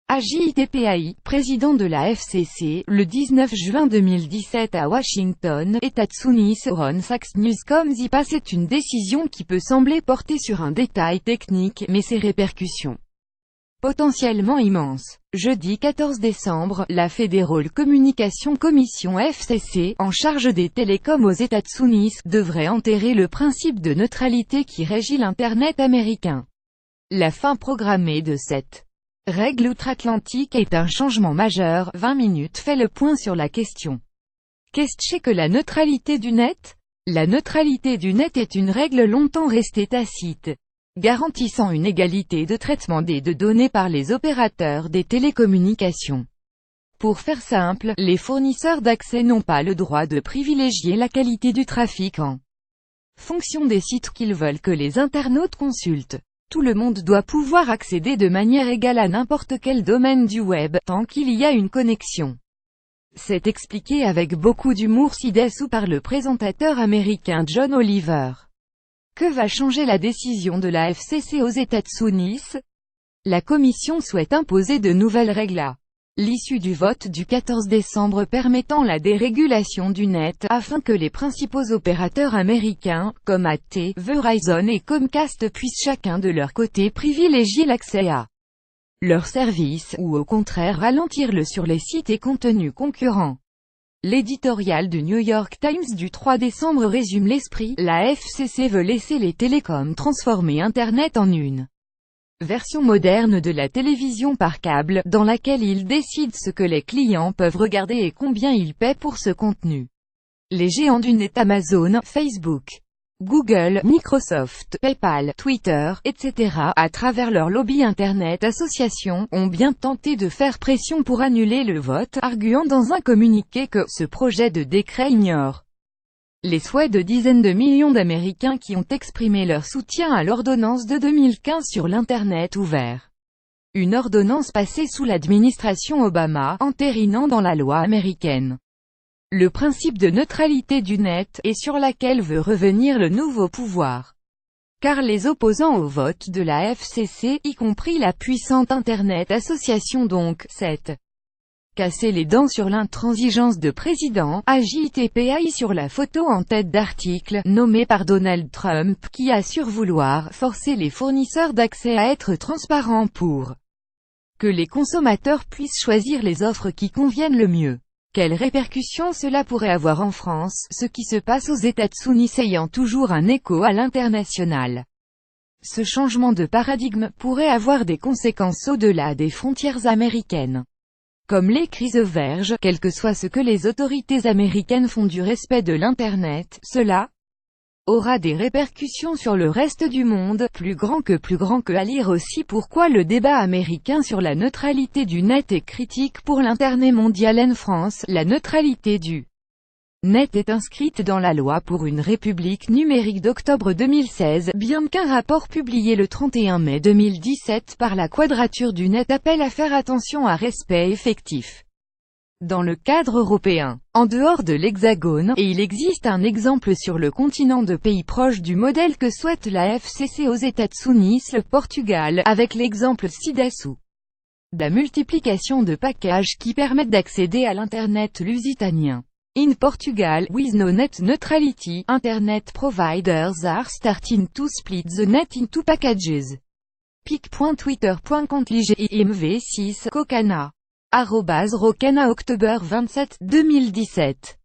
AJITPAI, président de la FCC, le 19 juin 2017 à Washington, États-Unis. Ron Sachs Newscom Zipa. C'est une décision qui peut sembler porter sur un détail technique, mais ses répercussions potentiellement immenses. Jeudi 14 décembre, la Federal Communication Commission FCC, en charge des télécoms aux États-Unis, devrait enterrer le principe de neutralité qui régit l'Internet américain. La fin programmée de cette règle outre-Atlantique est un changement majeur. 20 minutes fait le point sur la question. Qu'est-ce que la neutralité du net? La neutralité du net est une règle longtemps restée tacite, garantissant une égalité de traitement des données par les opérateurs des télécommunications. Pour faire simple, les fournisseurs d'accès n'ont pas le droit de privilégier la qualité du trafic en fonction des sites qu'ils veulent que les internautes consultent. Tout le monde doit pouvoir accéder de manière égale à n'importe quel domaine du web, tant qu'il y a une connexion. C'est expliqué avec beaucoup d'humour ci-dessous par le présentateur américain John Oliver. Que va changer la décision de la FCC aux États-Unis? La Commission souhaite imposer de nouvelles règles à l'issue du vote du 14 décembre permettant la dérégulation du net, afin que les principaux opérateurs américains, comme AT&T, Verizon et Comcast puissent chacun de leur côté privilégier l'accès à leurs services, ou au contraire ralentir-le sur les sites et contenus concurrents. L'éditorial du New York Times du 3 décembre résume l'esprit. La FCC veut laisser les télécoms transformer Internet en une version moderne de la télévision par câble, dans laquelle ils décident ce que les clients peuvent regarder et combien ils paient pour ce contenu. Les géants du net Amazon, Facebook, Google, Microsoft, PayPal, Twitter, etc., à travers leur lobby Internet Association, ont bien tenté de faire pression pour annuler le vote, arguant dans un communiqué que ce projet de décret ignore les souhaits de dizaines de millions d'Américains qui ont exprimé leur soutien à l'ordonnance de 2015 sur l'Internet ouvert. Une ordonnance passée sous l'administration Obama, entérinant dans la loi américaine le principe de neutralité du net, et sur laquelle veut revenir le nouveau pouvoir. Car les opposants au vote de la FCC, y compris la puissante Internet Association donc, s'est cassé les dents sur l'intransigeance de président, AJITPAI sur la photo en tête d'article, nommé par Donald Trump, qui assure vouloir forcer les fournisseurs d'accès à être transparents pour que les consommateurs puissent choisir les offres qui conviennent le mieux. Quelles répercussions cela pourrait avoir en France, ce qui se passe aux États-Unis ayant toujours un écho à l'international. Ce changement de paradigme pourrait avoir des conséquences au-delà des frontières américaines. Comme l'écrit The Verge, quel que soit ce que les autorités américaines font du respect de l'Internet, cela aura des répercussions sur le reste du monde, plus grand que à lire aussi pourquoi le débat américain sur la neutralité du net est critique pour l'Internet mondial. En France, la neutralité du net est inscrite dans la loi pour une république numérique d'octobre 2016, bien qu'un rapport publié le 31 mai 2017 par la Quadrature du Net appelle à faire attention à respect effectif. Dans le cadre européen, en dehors de l'Hexagone, et il existe un exemple sur le continent de pays proches du modèle que souhaite la FCC aux États-Unis, le Portugal, avec l'exemple ci-dessous. La multiplication de packages qui permettent d'accéder à l'Internet lusitanien. In Portugal, with no net neutrality, Internet providers are starting to split the net into packages. pic.twitter.com/imv6 Cocana @Rocana October 27, 2017